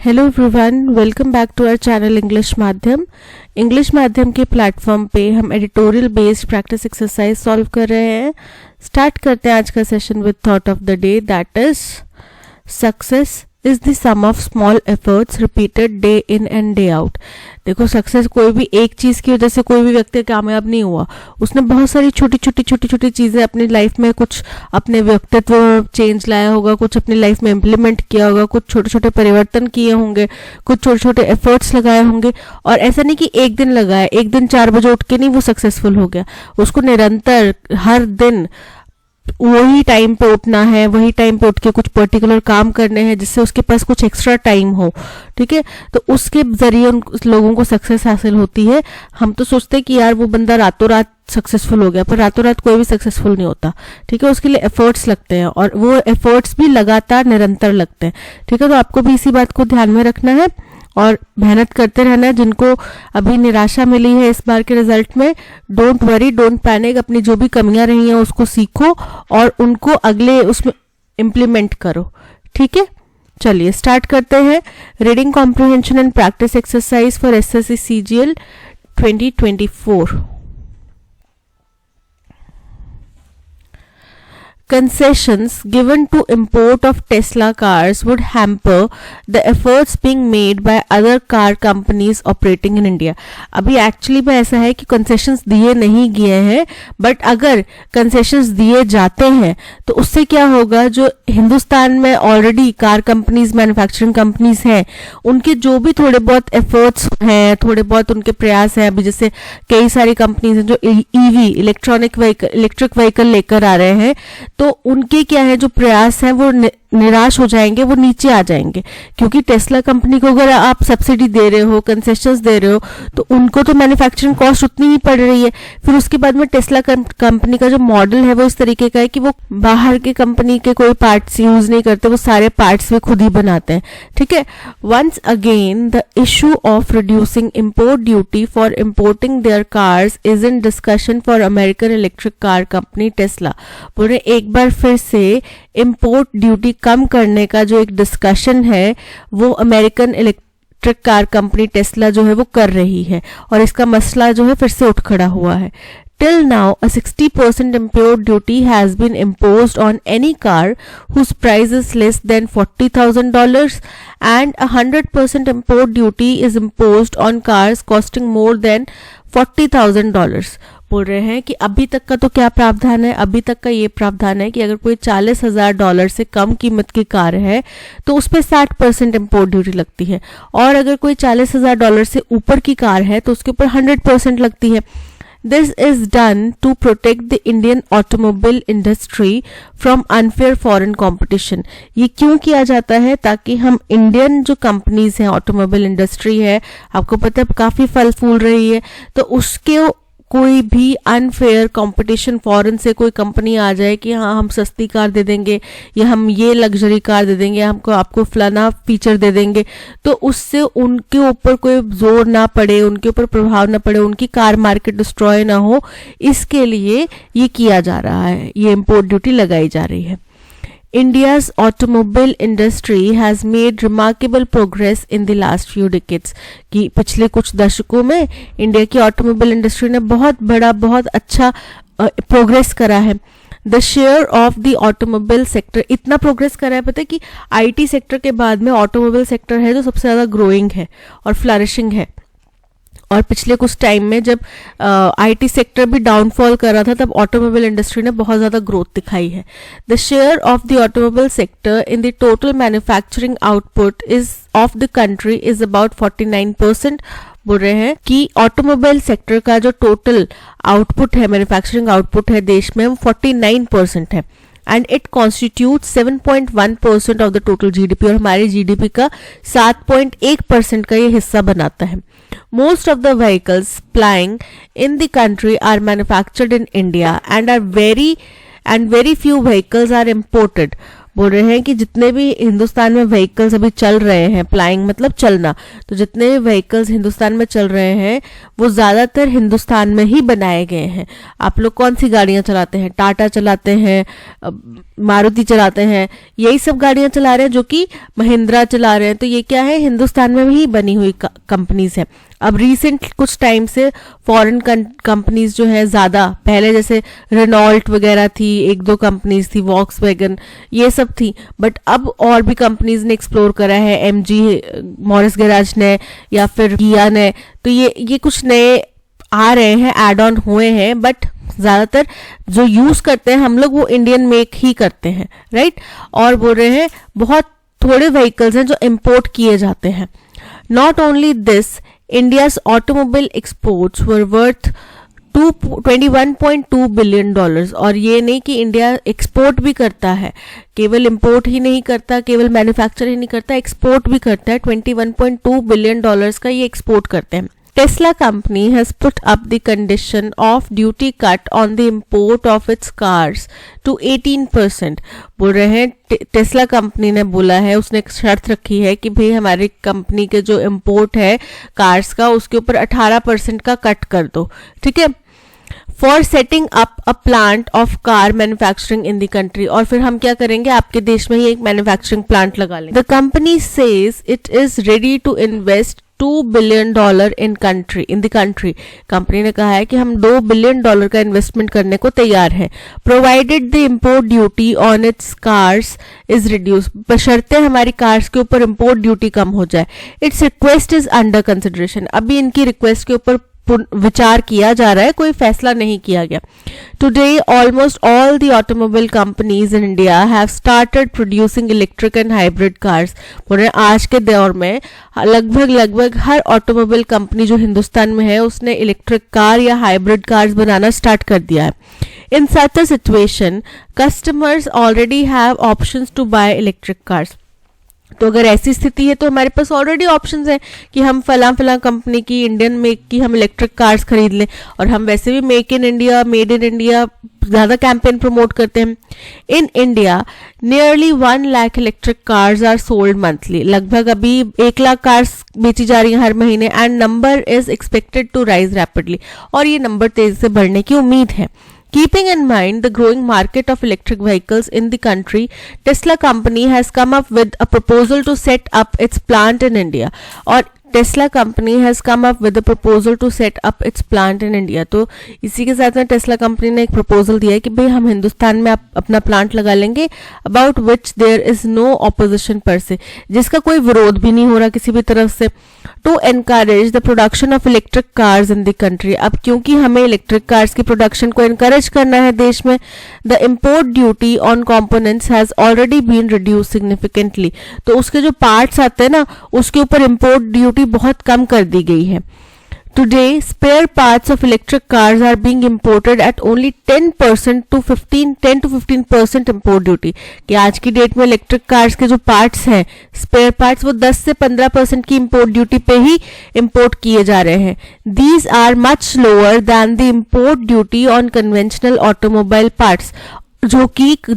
Hello everyone, welcome back to our channel English Madhyam. English Madhyam के platform पे हम editorial based practice exercise solve कर रहे हैं। स्टार्ट करते हैं आज का session with thought of the day, that is success is the sum of small efforts repeated day in and day out. देखो, सक्सेस कोई भी एक चीज की वजह से कोई भी व्यक्ति कामयाब नहीं हुआ। उसने बहुत सारी छोटी छोटी चीजें अपनी लाइफ में, कुछ अपने व्यक्तित्व चेंज लाया होगा, कुछ अपनी लाइफ में इम्प्लीमेंट किया होगा, कुछ छोटे छोटे परिवर्तन किए होंगे, कुछ छोटे छोटे एफर्ट्स लगाए होंगे। और ऐसा नहीं कि एक दिन लगाया, एक दिन 4 बजे उठ के नहीं वो सक्सेसफुल हो गया। उसको निरंतर हर दिन वही टाइम पे उठना है, वही टाइम पे उठ के कुछ पर्टिकुलर काम करने हैं जिससे उसके पास कुछ एक्स्ट्रा टाइम हो। ठीक है, तो उसके जरिए उन लोगों को सक्सेस हासिल होती है। हम तो सोचते हैं कि यार वो बंदा रातों रात सक्सेसफुल हो गया, पर रातों रात कोई भी सक्सेसफुल नहीं होता। ठीक है, उसके लिए एफर्ट्स लगते हैं और वो एफर्ट्स भी लगातार निरंतर लगते हैं। ठीक है, तो आपको भी इसी बात को ध्यान में रखना है और मेहनत करते रहना है। जिनको अभी निराशा मिली है इस बार के रिजल्ट में, डोंट वरी, डोंट पैनिक। अपनी जो भी कमियां रही हैं उसको सीखो और उनको अगले उसमें इम्प्लीमेंट करो। ठीक है, चलिए स्टार्ट करते हैं। Reading comprehension and practice exercise for SSC CGL 2024। Concessions given to import of Tesla cars would hamper the efforts being made by other car companies operating in India. अभी एक्चुअली में ऐसा है कि कंसेशंस दिए नहीं गए हैं, बट अगर कंसेशंस दिए जाते हैं तो उससे क्या होगा, जो हिंदुस्तान में already car companies, manufacturing companies हैं, उनके जो भी थोड़े बहुत एफर्ट्स हैं, थोड़े बहुत उनके प्रयास हैं, अभी जैसे कई सारी कंपनीज हैं जो ईवी, इलेक्ट्रिक व्हीकल लेकर आ रहे हैं, तो उनके क्या है जो प्रयास है वो निराश हो जाएंगे, वो नीचे आ जाएंगे। क्योंकि टेस्ला कंपनी को अगर आप सब्सिडी दे रहे हो, कंसेशंस दे रहे हो, तो उनको तो मैन्युफैक्चरिंग कॉस्ट उतनी ही पड़ रही है। फिर उसके बाद में टेस्ला कंपनी का जो मॉडल है वो इस तरीके का है कि वो बाहर के कंपनी के कोई पार्ट्स यूज नहीं करते, वो सारे पार्ट्स वे खुद ही बनाते हैं। ठीक है, once again the issue of reducing import duty for importing their cars is in discussion for American electric car company Tesla. बोले एक बार फिर से इम्पोर्ट ड्यूटी कम करने का जो एक डिस्कशन है वो American electric car company Tesla जो है वो कर रही है, और इसका मसला जो है फिर से उठ खड़ा हुआ है। Till now, a 60% import duty has been imposed on any car whose price is less than $40,000 and a 100% import duty is imposed on cars costing more than $40,000। बोल रहे हैं कि अभी तक का तो क्या प्रावधान है, अभी तक का ये प्रावधान है कि अगर कोई $40,000 से कम कीमत की कार है तो उस पर 60% इम्पोर्ट ड्यूटी लगती है, और अगर कोई $40,000 से ऊपर की कार है तो उसके ऊपर 100% लगती है। This is done to protect the Indian automobile industry from unfair foreign competition। ये क्यों किया जाता है, ताकि हम इंडियन जो कंपनीज हैं, ऑटोमोबाइल इंडस्ट्री है, आपको पता है काफी फल फूल रही है, तो उसके कोई भी अनफेयर कंपटीशन फॉरेन से कोई कंपनी आ जाए कि हाँ हम सस्ती कार दे देंगे, या हम ये लग्जरी कार दे देंगे, हमको आपको फलाना फीचर दे देंगे, तो उससे उनके ऊपर कोई जोर ना पड़े, उनके ऊपर प्रभाव ना पड़े, उनकी कार मार्केट डिस्ट्रॉय ना हो, इसके लिए ये किया जा रहा है, ये इम्पोर्ट ड्यूटी लगाई जा रही है। India's automobile industry has made remarkable progress in the last few decades। कि पिछले कुछ दशकों में इंडिया की ऑटोमोबाइल इंडस्ट्री ने बहुत अच्छा प्रोग्रेस करा है। The share of the automobile sector इतना प्रोग्रेस करा है, पता है कि आईटी सेक्टर के बाद में ऑटोमोबाइल सेक्टर है जो सबसे ज्यादा ग्रोइंग है और फ्लरिशिंग है। और पिछले कुछ टाइम में जब आईटी सेक्टर भी डाउनफॉल कर रहा था, तब ऑटोमोबाइल इंडस्ट्री ने बहुत ज्यादा ग्रोथ दिखाई है। The share of the automobile sector in the total manufacturing output is of the country is about 49%। बोल रहे हैं कि ऑटोमोबाइल सेक्टर का जो टोटल आउटपुट है, मैन्युफैक्चरिंग आउटपुट है देश में, वो 49% है, and it constitute 7.1% of the total GDP, और हमारे जीडीपी का 7.1% का ये हिस्सा बनाता है। Most of the vehicles plying in the country are manufactured in India and very few vehicles are imported। बोल रहे हैं कि जितने भी हिंदुस्तान में व्हीकल्स अभी चल रहे हैं, फ्लाइंग मतलब चलना, तो जितने भी व्हीकल्स हिंदुस्तान में चल रहे हैं वो ज़्यादातर हिंदुस्तान में ही बनाए गए हैं। आप लोग कौन सी गाड़ियाँ चलाते हैं? टाटा चलाते हैं, मारुति चलाते हैं, यही सब गाड़ियाँ चला रहे हैं, जो कि महिंद्रा चला रहे हैं। तो ये क्या है? हिंदुस्तान में ही बनी हुई कंपनीज है। अब रिसेंट कुछ टाइम से फॉरेन कंपनीज जो है ज़्यादा, पहले जैसे रेनॉल्ट वगैरह थी, एक दो कंपनीज थी, वॉक्सवैगन, ये सब थी, बट अब और भी कंपनीज ने एक्सप्लोर करा है, एमजी, मॉरिस गैराज ने, या फिर किया ने। तो ये कुछ नए आ रहे हैं, एड ऑन हुए हैं, बट ज़्यादातर जो यूज़ करते हैं हम लोग वो इंडियन मेक ही करते हैं, राइट। और बोल रहे हैं बहुत थोड़े व्हीकल्स हैं जो इम्पोर्ट किए जाते हैं। Not only this, India's automobile exports were worth $21.2 billion। और ये नहीं कि इंडिया एक्सपोर्ट भी करता है, केवल इंपोर्ट ही नहीं करता, केवल मैन्युफैक्चर ही नहीं करता, एक्सपोर्ट भी करता है। $21.2 बिलियन का ये एक्सपोर्ट करते हैं। Tesla company has put up the condition of duty cut on the import of its cars to 18%। बोल रहे हैं टेस्ला कंपनी ने बोला है, उसने एक शर्त रखी है कि भाई हमारी कंपनी के जो इंपोर्ट है कार्स का, उसके ऊपर 18% का कट कर दो, ठीक है, for setting up a plant of car manufacturing in the country. और फिर हम क्या करेंगे? आपके देश में ही एक मैन्युफैक्चरिंग प्लांट लगा लेंगे। The company says it is ready to invest $2 billion in the country। Company ने कहा है कि हम $2 बिलियन का इन्वेस्टमेंट करने को तैयार हैं, provided the import duty on it's cars is reduce, बशर्ते हमारी कार्स के ऊपर इम्पोर्ट ड्यूटी कम हो जाए। It's request is under consideration. अभी इनकी रिक्वेस्ट के ऊपर विचार किया जा रहा है, कोई फैसला नहीं किया गया। Today almost all the automobile companies in India have started producing electric and hybrid cars. बोले आज के दौर में लगभग हर ऑटोमोबाइल कंपनी जो हिंदुस्तान में है उसने इलेक्ट्रिक कार या हाइब्रिड कार्स बनाना स्टार्ट कर दिया है। In such a situation customers already have options to buy electric cars. तो अगर ऐसी स्थिति है तो हमारे पास ऑलरेडी ऑप्शंस हैं कि हम फला कंपनी की, इंडियन मेक की हम इलेक्ट्रिक कार्स खरीद लें। और हम वैसे भी make in India, made in India ज़्यादा कैंपेन प्रमोट करते हैं। In India nearly 1 lakh electric cars are sold monthly. लगभग अभी 1 लाख कार्स बेची जा रही हैं हर महीने, and number is expected to rise rapidly. और ये नंबर तेजी से बढ़ने की उम्मीद है। Keeping in mind the growing market of electric vehicles in the country, Tesla company has come up with a proposal to set up its plant in India। और Tesla company has come up with a proposal to set up its plant in India. तो इसी के साथ में Tesla company ने एक proposal दिया है कि भाई हम हिंदुस्तान में अपना प्लांट लगा लेंगे, about which there is no opposition per se, जिसका कोई विरोध भी नहीं हो रहा किसी भी तरफ से। To encourage the production of electric cars in the country. अब क्योंकि हमें इलेक्ट्रिक कार्स की प्रोडक्शन को एनकरेज करना है देश में, the import duty on components has already been reduce significantly. तो उसके जो पार्ट्स आते हैं ना, उसके ऊपर इम्पोर्ट ड्यूटी बहुत कम कर दी गई है। Today, spare parts of electric cars are being imported at only 10% to 15% import duty। कि आज की डेट में इलेक्ट्रिक कार्स के जो पार्ट्स हैं, स्पेयर पार्ट्स, वो 10 से 15% की इंपोर्ट ड्यूटी पे ही इंपोर्ट किए जा रहे हैं। These are much lower than the import duty on conventional automobile parts। जो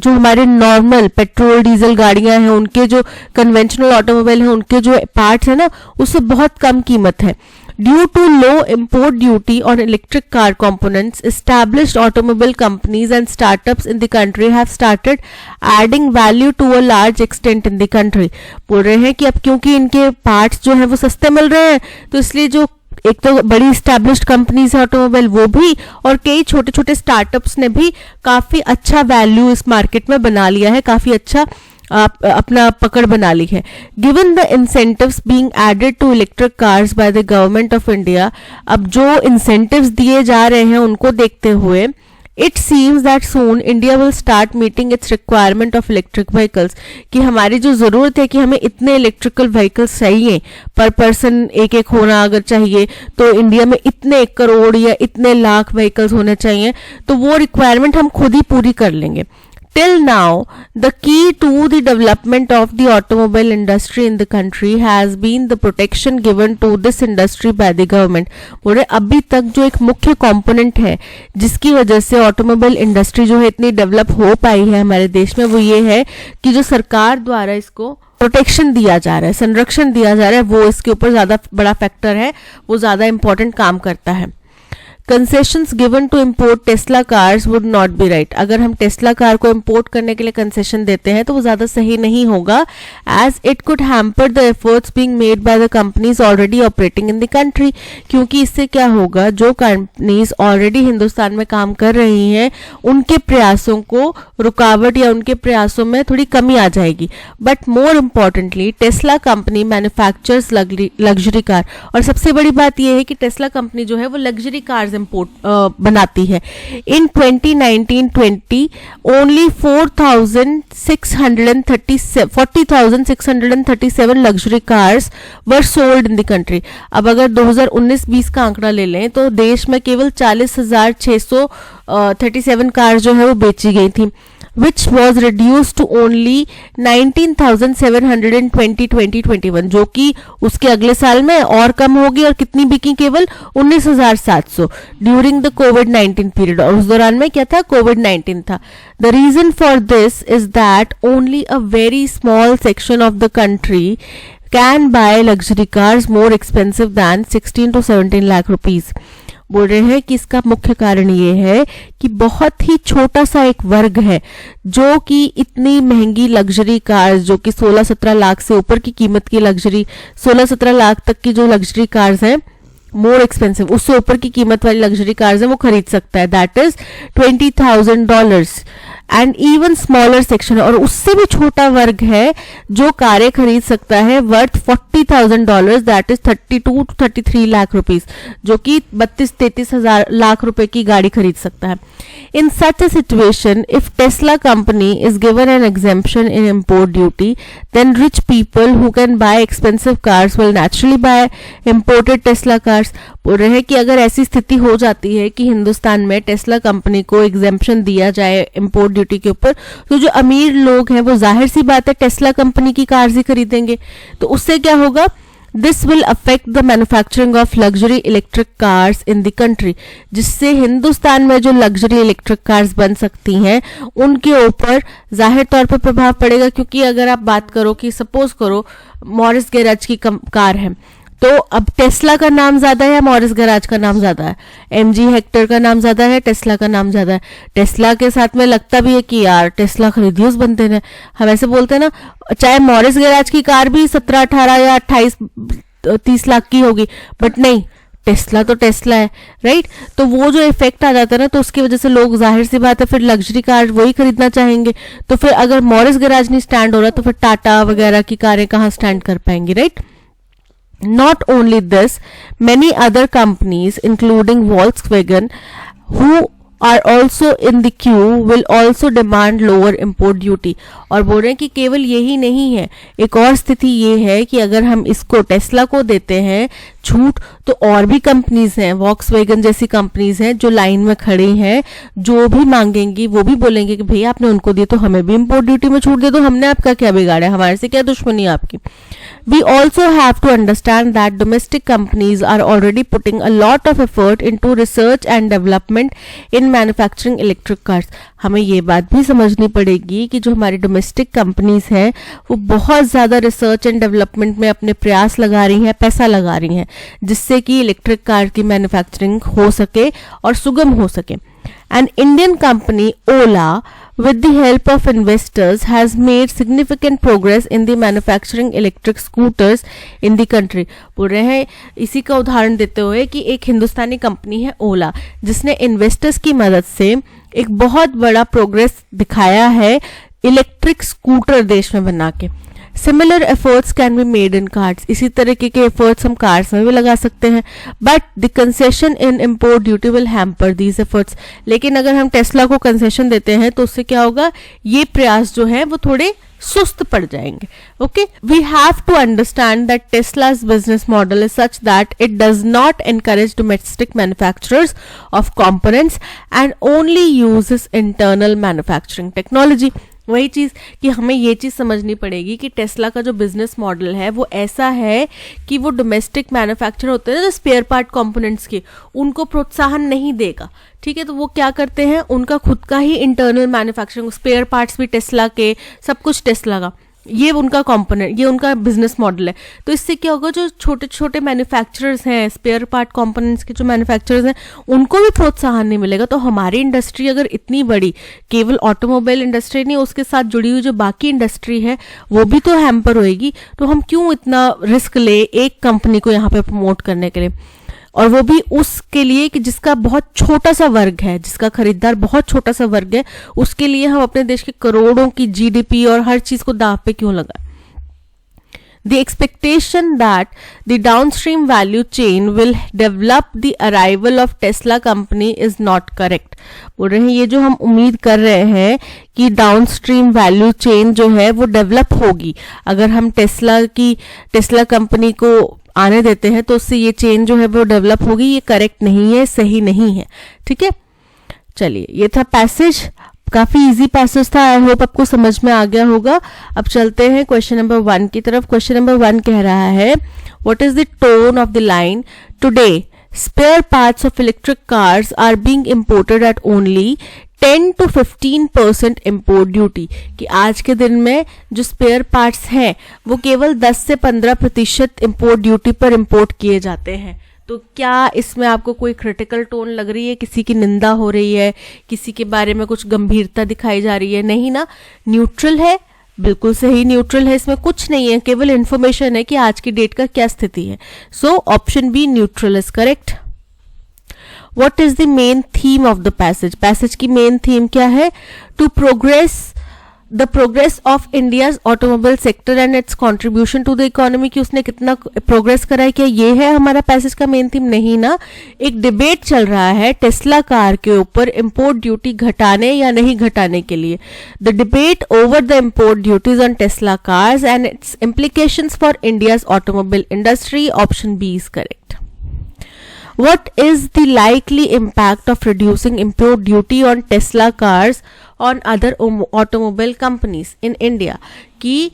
हमारे नॉर्मल पेट्रोल डीजल गाड़ियां हैं, उनके जो कन्वेंशनल ऑटोमोबाइल हैं, उनके जो पार्ट्स हैं ना, उससे बहुत कम कीमत है। Due to low import duty on electric car components, established automobile companies and startups in the country have started adding value to a large extent in the country। बोल रहे हैं कि अब क्योंकि इनके पार्ट्स जो हैं वो सस्ते मिल रहे हैं, तो इसलिए जो एक तो बड़ी स्टैब्लिश्ड कंपनीज है ऑटोमोबाइल, वो भी, और कई छोटे छोटे स्टार्टअप्स ने भी काफ़ी अच्छा वैल्यू इस मार्केट में बना लिया है, काफ़ी अच्छा अपना पकड़ बना ली है। Given the incentives being added to electric cars by the government of India, अब जो इंसेंटिव्स दिए जा रहे हैं उनको देखते हुए, it seems that soon India will start meeting it's requirement of electric vehicles. कि हमारी जो ज़रूरत है कि हमें इतने इलेक्ट्रिकल व्हीकल्स चाहिए, पर पर्सन एक होना अगर चाहिए, तो इंडिया में इतने 1 करोड़ या इतने लाख व्हीकल्स होने चाहिए, तो वो रिक्वायरमेंट हम खुद ही पूरी कर लेंगे। Till now, the key to the development of the automobile industry in the country has been the protection given to this industry by the government. बोले अभी तक जो एक मुख्य कंपोनेंट है जिसकी वजह से ऑटोमोबाइल इंडस्ट्री जो है इतनी डेवलप हो पाई है हमारे देश में, वो ये है कि जो सरकार द्वारा इसको प्रोटेक्शन दिया जा रहा है, संरक्षण दिया जा रहा है, वो इसके ऊपर ज्यादा बड़ा फैक्टर है, वो ज्यादा इंपॉर्टेंट काम करता है. Concessions given to import Tesla cars would not be right. अगर हम टेस्ला कार को इम्पोर्ट करने के लिए कंसेशन देते हैं तो वो ज्यादा सही नहीं होगा, as it could hamper the efforts being made by the companies already operating in the country. क्योंकि इससे क्या होगा, जो कंपनीज ऑलरेडी हिंदुस्तान में काम कर रही हैं उनके प्रयासों को रुकावट या उनके प्रयासों में थोड़ी कमी आ जाएगी. But more importantly Tesla company manufactures luxury car. और सबसे बड़ी बात यह है कि टेस्ला कंपनी जो है वो लग्जरी कार्स इंपोर्ट बनाती है. इन 2019-20 only 40,637 luxury cars were sold in the country. अब अगर 2019-20 का आंकड़ा ले लें तो देश में केवल 40,637 कार जो है वो बेची गई थी, which was reduced to only 19,720 2021, जो कि उसके अगले साल में और कम होगी और कितनी बिकी, केवल 19,700 ड्यूरिंग द कोविड-19 पीरियड. और उस दौरान में क्या था, कोविड-19 था. The reason for this is that only a very small section of the country can buy luxury cars more expensive than 16 to 17 lakh rupees. बोल रहे हैं कि इसका मुख्य कारण ये है कि बहुत ही छोटा सा एक वर्ग है जो कि इतनी महंगी लग्जरी कार्स, जो कि 16-17 लाख से ऊपर की कीमत की लग्जरी, 16-17 लाख तक की जो लग्जरी कार्स हैं मोर एक्सपेंसिव, उससे ऊपर की कीमत वाली लग्जरी कार्स है वो खरीद सकता है. That is $20,000 and even smaller section, और उससे भी छोटा वर्ग है जो कारें खरीद सकता है worth $40,000, that is 32 to 33 lakh rupees, जो कि 32-33 हजार लाख रुपए की गाड़ी खरीद सकता है. In such a situation, if Tesla company is given an exemption in import duty, then rich people who can buy expensive cars will naturally buy imported Tesla cars. बोल रहे हैं कि अगर ऐसी स्थिति हो जाती है कि हिंदुस्तान में टेस्ला कंपनी को एग्जेम्पशन दिया जाए इम्पोर्ट ड्यूटी के ऊपर, तो जो अमीर लोग हैं वो जाहिर सी बात है टेस्ला कंपनी की कार्स ही खरीदेंगे. तो उससे क्या होगा, this will affect the manufacturing of luxury electric cars in the country, जिससे हिंदुस्तान में जो लग्जरी इलेक्ट्रिक कार्स बन सकती हैं उनके ऊपर जाहिर तौर पर प्रभाव पड़ेगा. क्योंकि अगर आप बात करो कि सपोज करो मॉरिस गैराज की कार है, तो अब टेस्ला का नाम ज्यादा है या मॉरिस गैराज का नाम ज्यादा है? एमजी हेक्टर का नाम ज्यादा है, टेस्ला का नाम ज्यादा है. टेस्ला के साथ में लगता भी है कि यार टेस्ला खरीदी उस बंदे ने, हम ऐसे बोलते हैं ना, चाहे मॉरिस गैराज की कार भी 17-18 या 28-30 लाख की होगी, बट नहीं, टेस्ला तो टेस्ला है, राइट. तो वो जो इफेक्ट आ जाता है ना, तो उसकी वजह से लोग जाहिर सी बात है फिर लग्जरी कार वही खरीदना चाहेंगे. तो फिर अगर मॉरिस गैराज नहीं स्टैंड हो रहा तो फिर टाटा वगैरह की कारें कहाँ स्टैंड कर पाएंगी, right. Not only this, many other companies, including Volkswagen, who are also in the queue, will also demand lower import duty. और बोल रहे हैं कि केवल यही नहीं है, एक और स्थिति ये है कि अगर हम इसको टेस्ला को देते हैं छूट, तो और भी कंपनीज हैं, वॉक्सवैगन जैसी कंपनीज हैं जो लाइन में खड़ी हैं, जो भी मांगेंगी वो भी बोलेंगे कि भैया आपने उनको दिए तो हमें भी इंपोर्ट ड्यूटी में छूट दे दो, हमने आपका क्या बिगाड़ा है, हमारे से क्या दुश्मनी है आपकी. We also have to understand that domestic companies are already putting a lot of effort into research and development in manufacturing electric cars. हमें ये बात भी समझनी पड़ेगी कि जो हमारी डोमेस्टिक कंपनीज हैं वो बहुत ज़्यादा रिसर्च एंड डेवलपमेंट में अपने प्रयास लगा रही हैं, पैसा लगा रही हैं, जिससे कि इलेक्ट्रिक कार की मैन्युफैक्चरिंग हो सके और सुगम हो सके. An Indian company, Ola, with the help of investors, has made significant progress in the manufacturing electric scooters in the country. बोल रहे हैं इसी का उदाहरण देते हुए कि एक हिंदुस्तानी कंपनी है ओला, जिसने इन्वेस्टर्स की मदद से एक बहुत बड़ा प्रोग्रेस दिखाया है इलेक्ट्रिक स्कूटर देश में बना के. Similar efforts can be made in cars. इसी तरीके के एफर्ट्स हम कार्स में भी लगा सकते हैं, but the concession in import duty will hamper these efforts. लेकिन अगर हम टेस्ला को कंसेशन देते हैं तो उससे क्या होगा, ये प्रयास जो है वो थोड़े सुस्त पड़ जाएंगे. Okay, we have to understand that Tesla's business model is such that it does not encourage domestic manufacturers of components and only uses internal manufacturing technology. वही चीज़ कि हमें ये चीज़ समझनी पड़ेगी कि टेस्ला का जो बिजनेस मॉडल है वो ऐसा है कि वो डोमेस्टिक मैन्युफैक्चर होते हैं ना, जो स्पेयर पार्ट कंपोनेंट्स के, उनको प्रोत्साहन नहीं देगा. ठीक है, तो वो क्या करते हैं, उनका खुद का ही इंटरनल मैन्युफैक्चरिंग, स्पेयर पार्ट्स भी टेस्ला के, सब कुछ टेस्ला का, ये उनका कंपोनेंट, ये उनका बिजनेस मॉडल है. तो इससे क्या होगा, जो छोटे छोटे मैन्युफैक्चरर्स हैं, स्पेयर पार्ट कंपोनेंट्स के जो मैन्युफैक्चरर्स हैं, उनको भी प्रोत्साहन नहीं मिलेगा. तो हमारी इंडस्ट्री अगर इतनी बड़ी, केवल ऑटोमोबाइल इंडस्ट्री नहीं, उसके साथ जुड़ी हुई जो बाकी इंडस्ट्री है वो भी तो हैम्पर होएगी. तो हम क्यों इतना रिस्क ले एक कंपनी को यहाँ पे प्रमोट करने के लिए, और वो भी उसके लिए कि जिसका बहुत छोटा सा वर्ग है, जिसका खरीदार बहुत छोटा सा वर्ग है, उसके लिए हम अपने देश के करोड़ों की जीडीपी और हर चीज को दांव पे क्यों लगाएं. The expectation that the downstream value chain will develop the arrival of Tesla company is not correct. बोल रहे हैं ये जो हम उम्मीद कर रहे हैं कि डाउनस्ट्रीम वैल्यू चेन जो है वो डेवलप होगी अगर हम टेस्ला कंपनी को आने देते हैं, तो उससे ये चेन जो है वो डेवलप होगी, ये करेक्ट नहीं है, सही नहीं है. ठीक है, चलिए ये था पैसेज, काफी इजी पैसेज था. आई होप आपको समझ में आ गया होगा. अब चलते हैं क्वेश्चन नंबर 1 की तरफ. क्वेश्चन नंबर 1 कह रहा है, what is the tone of the line today spare parts of electric cars are being imported at only 10 to 15% import duty. कि आज के दिन में जो स्पेयर पार्ट्स हैं वो केवल 10 से 15% इम्पोर्ट ड्यूटी पर इम्पोर्ट किए जाते हैं. तो क्या इसमें आपको कोई क्रिटिकल टोन लग रही है, किसी की निंदा हो रही है, किसी के बारे में कुछ गंभीरता दिखाई जा रही है? नहीं ना, न्यूट्रल है, बिल्कुल सही न्यूट्रल है, इसमें कुछ नहीं है, केवल इंफॉर्मेशन है कि आज की डेट का क्या स्थिति है. So option B neutral is correct. What is the main theme of the passage? Passage की मेन थीम क्या है? To the progress of India's automobile sector and its contribution to the economy. कि उसने कितना प्रोग्रेस करा है, क्या ये है हमारा पैसेज का मेन थीम? नहीं ना, एक डिबेट चल रहा है टेस्ला कार के ऊपर इंपोर्ट ड्यूटी घटाने या नहीं घटाने के लिए. The debate over the import duties on Tesla cars and its implications for India's automobile industry. Option B is correct. What is the likely impact of reducing import duty on Tesla cars on other automobile companies in India? कि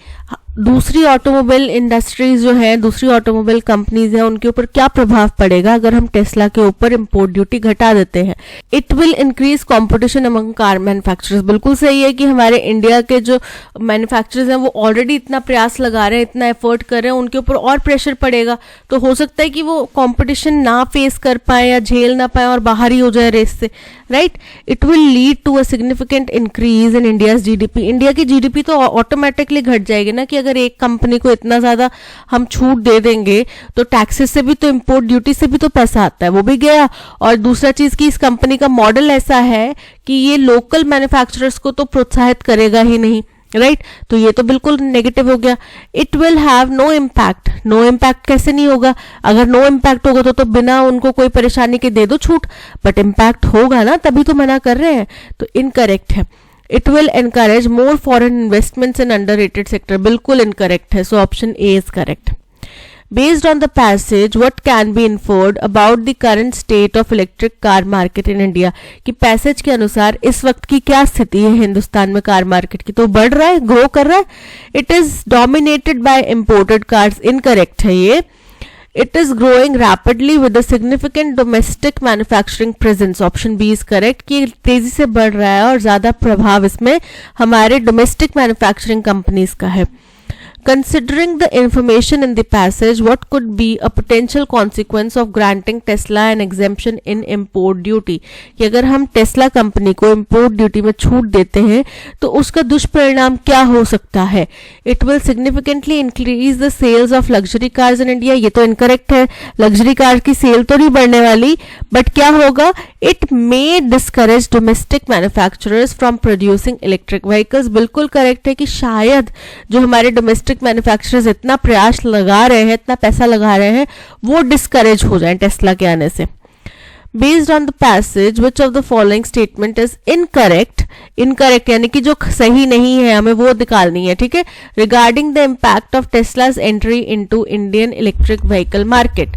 दूसरी automobile industries जो है, दूसरी automobile companies हैं, उनके ऊपर क्या प्रभाव पड़ेगा अगर हम टेस्ला के ऊपर इंपोर्ट ड्यूटी घटा देते हैं? It will increase competition among car manufacturers. बिल्कुल सही है कि हमारे इंडिया के जो मैन्युफैक्चरर्स हैं वो ऑलरेडी इतना प्रयास लगा रहे हैं, इतना एफर्ट कर रहे हैं, उनके ऊपर और प्रेशर पड़ेगा. तो हो सकता है कि वो कॉम्पिटिशन ना फेस कर पाए या झेल ना पाए और बाहर ही हो जाए रेस से, right. It will lead to a significant increase in India's GDP. India की जीडीपी तो ऑटोमेटिकली घट जाएगी ना, कि अगर एक कंपनी को इतना ज्यादा हम छूट दे देंगे तो टैक्सेस से भी तो, इंपोर्ट ड्यूटी से भी तो पैसा आता है, वो भी गया. और दूसरा चीज कि इस कंपनी का मॉडल ऐसा है कि ये लोकल मैन्युफैक्चरर्स को तो प्रोत्साहित करेगा ही नहीं, राइट. तो ये तो बिल्कुल नेगेटिव हो गया. It will have no impact. No impact कैसे नहीं होगा? अगर नो इम्पैक्ट होगा तो बिना उनको कोई परेशानी के दे दो छूट, बट इम्पैक्ट होगा ना, तभी तो मना कर रहे हैं. तो इनकरेक्ट है. It will encourage more foreign investments in underrated sector. बिल्कुल इनकरेक्ट है. So option A is correct. Based on the passage, what can be inferred about the current state of electric car market in India? कि passage के अनुसार इस वक्त की क्या स्थिति है हिंदुस्तान में कार मार्केट की? तो बढ़ रहा है, ग्रो कर रहा है. It is dominated by imported cars. Incorrect है ये. It is growing rapidly with a significant domestic manufacturing presence. Option B is correct कि तेजी से बढ़ रहा है और ज्यादा प्रभाव इसमें हमारे डोमेस्टिक मैन्युफैक्चरिंग कंपनीज का है. Considering the information in the passage, what could be a potential consequence of granting Tesla an exemption in import duty? कि अगर हम टेस्ला कंपनी को import duty में छूट देते हैं तो उसका दुष्परिणाम क्या हो सकता है? It will significantly increase the sales of luxury cars in India. ये तो incorrect है, लग्जरी कार की सेल तो नहीं बढ़ने वाली, बट क्या होगा? It may discourage domestic manufacturers from producing electric vehicles. बिल्कुल करेक्ट है कि शायद जो हमारे डोमेस्टिक मैन्युफैक्चरर्स इतना प्रयास लगा रहे हैं, इतना पैसा लगा रहे हैं, वो डिस्करेज हो जाए टेस्ला के आने से. Based on the passage which of the following statement is incorrect, incorrect यानी कि जो सही नहीं है हमें वो निकालनी है, ठीक है, regarding the impact of Tesla's entry into Indian electric vehicle market.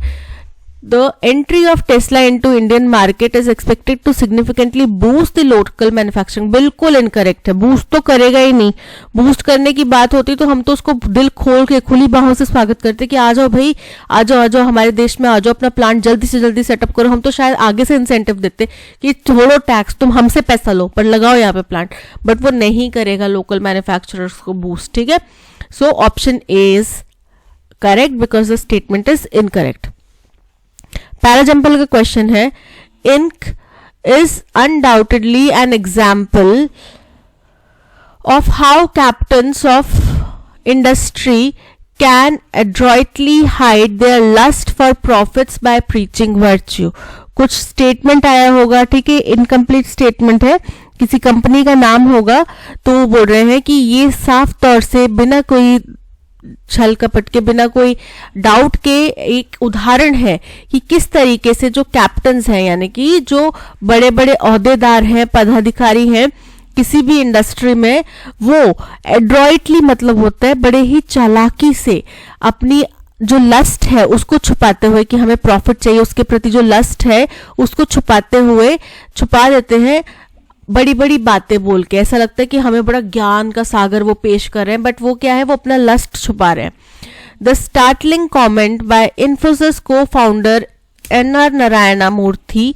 The entry of Tesla into Indian market is expected to significantly boost the local manufacturing. बिल्कुल इनकरेक्ट है, बूस्ट तो करेगा ही नहीं. बूस्ट करने की बात होती तो हम तो उसको दिल खोल के खुली बाहों से स्वागत करते कि आ जाओ भाई, आ जाओ हमारे देश में आ जाओ, अपना प्लांट जल्दी से जल्दी सेटअप करो. हम तो शायद आगे से इंसेंटिव देते कि छोड़ो टैक्स, तुम हमसे पैसा लो पर लगाओ यहाँ पे प्लांट, बट वो नहीं करेगा लोकल मैन्युफैक्चरर्स को बूस्ट, ठीक है. So option A is correct because the statement is incorrect. Parajumble का क्वेश्चन है, Inc is undoubtedly an example of how captains of industry can adroitly hide their lust for profits by preaching virtue. कुछ statement आया होगा, ठीक है, incomplete statement है, किसी company का नाम होगा, तो वो बोल रहे हैं कि ये साफ तौर से बिना कोई छल कपट के, बिना कोई डाउट के एक उदाहरण है कि किस तरीके से जो कैप्टन्स हैं यानी कि जो बड़े बड़े ओहदेदार हैं, पदाधिकारी हैं किसी भी इंडस्ट्री में, वो एड्रॉइटली मतलब होता है बड़े ही चालाकी से अपनी जो लस्ट है उसको छुपाते हुए, कि हमें प्रॉफिट चाहिए उसके प्रति जो लस्ट है उसको छुपाते हुए छुपा देते हैं बड़ी बड़ी बातें बोल के. ऐसा लगता है कि हमें बड़ा ज्ञान का सागर वो पेश कर रहे हैं, बट वो क्या है, वो अपना लस्ट छुपा रहे हैं. The startling comment by Infosys cofounder N R. Narayana Murthy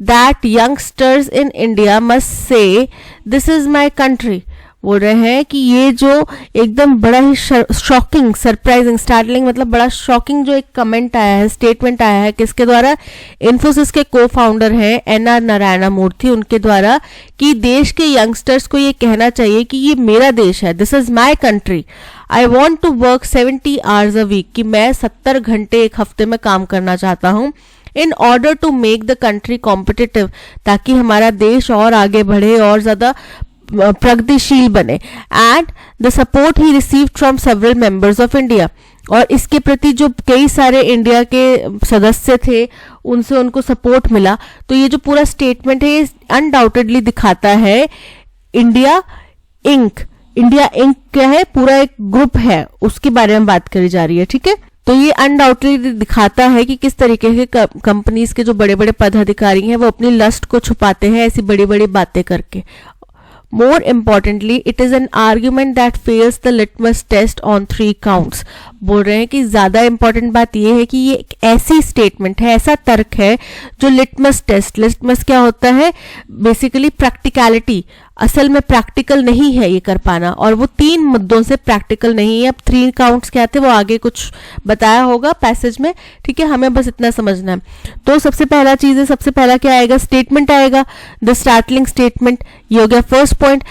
that youngsters in India must say this is my country. बोल रहे हैं कि ये जो एकदम बड़ा ही शॉकिंग, सरप्राइजिंग, स्टार्टलिंग मतलब बड़ा शॉकिंग जो एक कमेंट आया है, स्टेटमेंट आया है, किसके द्वारा, इन्फोसिस के को फाउंडर हैं एन.आर. नारायण मूर्ति, उनके द्वारा, कि देश के यंगस्टर्स को ये कहना चाहिए कि ये मेरा देश है, this is my country, I want to work 70 hours a week, कि मैं 70 घंटे एक हफ्ते में काम करना चाहता हूँ, in order to make the country competitive, ताकि हमारा देश और आगे बढ़े और ज्यादा प्रगतिशील बने. And the support he received from several members of India, और इसके प्रति जो कई सारे इंडिया के सदस्य थे उनसे उनको सपोर्ट मिला. तो ये जो पूरा स्टेटमेंट है अनडाउटेडली दिखाता है इंडिया इंक. इंडिया इंक क्या है, पूरा एक ग्रुप है, उसके बारे में बात करी जा रही है, ठीक है. तो ये अनडाउटेडली दिखाता है कि किस तरीके के कंपनीज के जो बड़े बड़े पदाधिकारी हैं वो अपनी लस्ट को छुपाते हैं ऐसी बड़ी बड़ी बातें करके. More importantly, it is an argument that fails the litmus test on 3 counts. बोल रहे हैं कि ज्यादा इंपॉर्टेंट बात यह है कि ये एक ऐसी स्टेटमेंट है, ऐसा तर्क है जो लिटमस टेस्ट, लिटमस क्या होता है, बेसिकली प्रैक्टिकलिटी, असल में प्रैक्टिकल नहीं है ये कर पाना, और वो 3 मुद्दों से प्रैक्टिकल नहीं है. अब 3 काउंट्स क्या थे वो आगे कुछ बताया होगा पैसेज में, ठीक है, हमें बस इतना समझना है. तो सबसे पहला चीज है, सबसे पहला क्या आएगा, स्टेटमेंट आएगा, द स्टार्टलिंग स्टेटमेंट, ये हो गया फर्स्ट पॉइंट.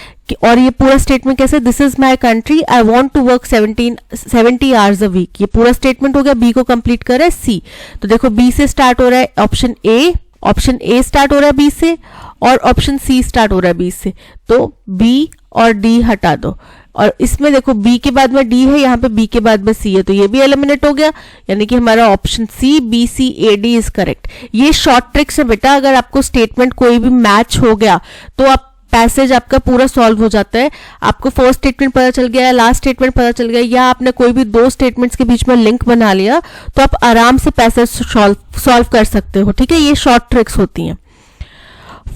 और ये पूरा स्टेटमेंट कैसे, this is my country, I want to work 70 hours a week, ये पूरा स्टेटमेंट हो गया. बी को कंप्लीट कर रहा है सी, तो देखो बी से स्टार्ट हो रहा है ऑप्शन ए स्टार्ट हो रहा है बी से, और ऑप्शन सी स्टार्ट हो रहा है बी से, तो बी और डी हटा दो. और इसमें देखो बी के बाद में डी है, यहाँ पे बी के बाद में सी है, तो ये भी एलिमिनेट हो गया, यानी कि हमारा option C B C A D is correct. ये शॉर्ट ट्रिक्स है बेटा, अगर आपको स्टेटमेंट कोई भी मैच हो गया तो आप पैसेज आपका पूरा सॉल्व हो जाता है. आपको फर्स्ट स्टेटमेंट पता चल गया, लास्ट स्टेटमेंट पता चल गया, या आपने कोई भी 2 स्टेटमेंट्स के बीच में लिंक बना लिया, तो आप आराम से पैसेज सॉल्व कर सकते हो, ठीक है. ये शॉर्ट ट्रिक्स होती हैं.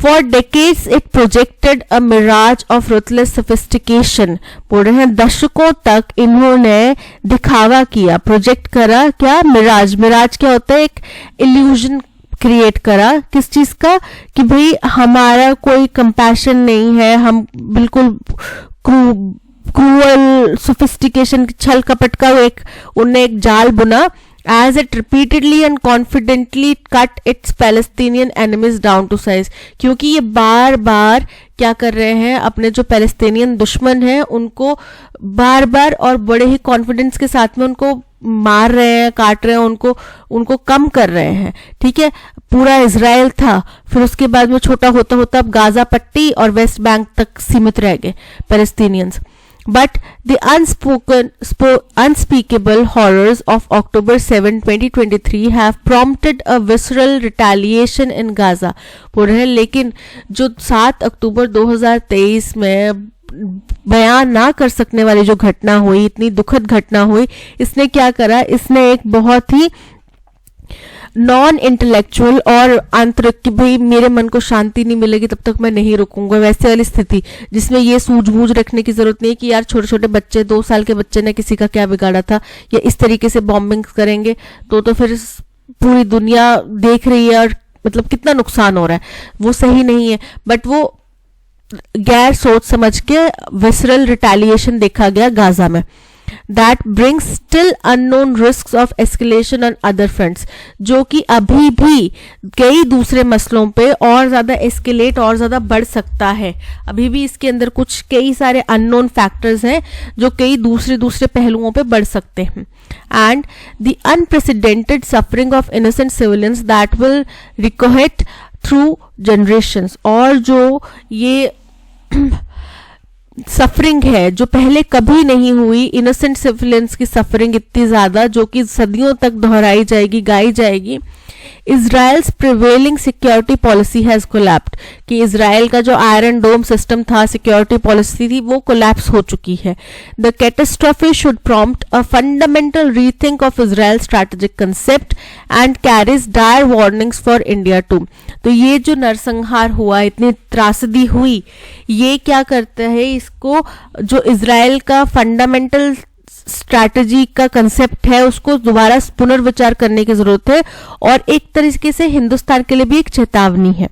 For decades it projected a mirage of ruthless sophistication. बोल रहे हैं दशकों तक इन्होंने दिखावा किया, प्रोजेक्ट करा, क्या, मिराज. मिराज क्या होता है, एक इल्यूजन क्रिएट करा, किस चीज का, कि भाई हमारा कोई कंपैशन नहीं है, हम बिल्कुल क्रूअल सोफिस्टिकेशन, छल कपट का उनने एक जाल बुना. As it repeatedly and confidently cut its Palestinian enemies down to size, क्योंकि ये बार बार क्या कर रहे हैं, अपने जो पैलेस्तीनियन दुश्मन हैं उनको बार बार और बड़े ही कॉन्फिडेंस के साथ में उनको मार रहे हैं, काट रहे हैं, उनको कम कर रहे हैं, ठीक है. पूरा इजराइल था, फिर उसके बाद में छोटा होता होता अब गाजा पट्टी और वेस्ट बैंक तक सीमित रह गए Palestinians. But the unspeakable horrors of October 7, 2023 have prompted a visceral retaliation in Gaza. बोल रहे हैं लेकिन जो 7 अक्टूबर 2023 में बयान ना कर सकने वाली जो घटना हुई, इतनी दुखद घटना हुई, इसने क्या करा, इसने एक बहुत ही नॉन इंटेलेक्चुअल और आंतरिक कि भाई मेरे मन को शांति नहीं मिलेगी तब तक मैं नहीं रुकूंगा, वैसे वाली स्थिति जिसमें ये सूझबूझ रखने की जरूरत नहीं है कि यार छोटे छोटे बच्चे, 2 साल के बच्चे ने किसी का क्या बिगाड़ा था, या इस तरीके से बॉम्बिंग करेंगे तो फिर पूरी दुनिया देख रही है और मतलब कितना नुकसान हो रहा है, वो सही नहीं है. बट वो गैर सोच समझ के विसरल रिटेलिएशन देखा गया गाजा में. That brings still unknown risks of escalation on other fronts, जो कि अभी भी कई दूसरे मसलों पे और ज्यादा एस्केलेट और ज्यादा बढ़ सकता है. अभी भी इसके अंदर कुछ कई सारे अननोन फैक्टर्स हैं जो कई दूसरे पहलुओं पे बढ़ सकते हैं. And the unprecedented suffering of innocent civilians that will recohete through generations, और जो ये सफरिंग है जो पहले कभी नहीं हुई, इनोसेंट सिविलियंस की सफरिंग इतनी ज्यादा जो कि सदियों तक दोहराई जाएगी, गाई जाएगी. Israel's prevailing security policy has collapsed, कि इजराइल का जो आयरन डोम सिस्टम था, सिक्योरिटी पॉलिसी थी, वो कोलैप्स हो चुकी है. The catastrophe should prompt a fundamental rethink of Israel strategic concept and carries dire warnings for India too. तो ये जो नरसंहार हुआ, इतनी त्रासदी हुई, ये क्या करता है, इसको जो इजराइल का फंडामेंटल स्ट्रैटेजी का कंसेप्ट है उसको दोबारा पुनर्विचार करने की जरूरत है, और एक तरीके से हिंदुस्तान के लिए भी एक चेतावनी है.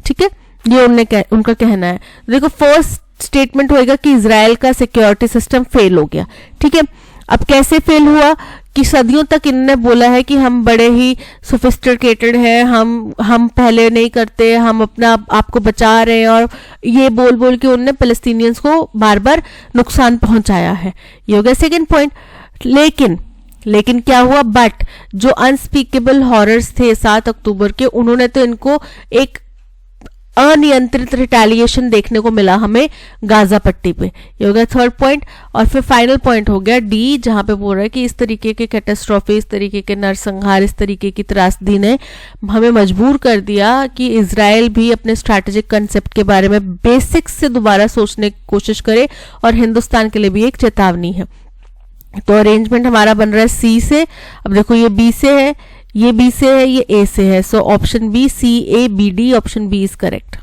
ठीक है, ये उनका कहना है. देखो, फर्स्ट स्टेटमेंट होएगा कि इजराइल का सिक्योरिटी सिस्टम फेल हो गया. ठीक है, अब कैसे फेल हुआ कि सदियों तक इन्होंने बोला है कि हम बड़े ही सोफिस्टिकेटेड हैं, हम पहले नहीं करते, हम अपना आपको बचा रहे हैं, और ये बोल बोल के उन्होंने पैलेस्टीनियंस को बार बार नुकसान पहुंचाया है. ये हो गया सेकेंड पॉइंट. लेकिन क्या हुआ, बट जो अनस्पीकेबल हॉरर्स थे 7 अक्टूबर के, उन्होंने तो इनको एक अनियंत्रित रिटेलिएशन देखने को मिला हमें गाजा पट्टी पे. ये हो गया थर्ड पॉइंट. और फिर फाइनल पॉइंट हो गया डी, जहां पे बोल रहा है कि इस तरीके के कैटास्ट्रोफी, इस तरीके के नरसंहार, इस तरीके की त्रासदी ने हमें मजबूर कर दिया कि इजराइल भी अपने स्ट्रैटेजिक कंसेप्ट के बारे में बेसिक्स से दोबारा सोचने की कोशिश करे, और हिंदुस्तान के लिए भी एक चेतावनी है. तो अरेंजमेंट हमारा बन रहा है सी से. अब देखो, ये बी से है, ये बी से है, ये ए से है. So option B, C A B D, option B is correct.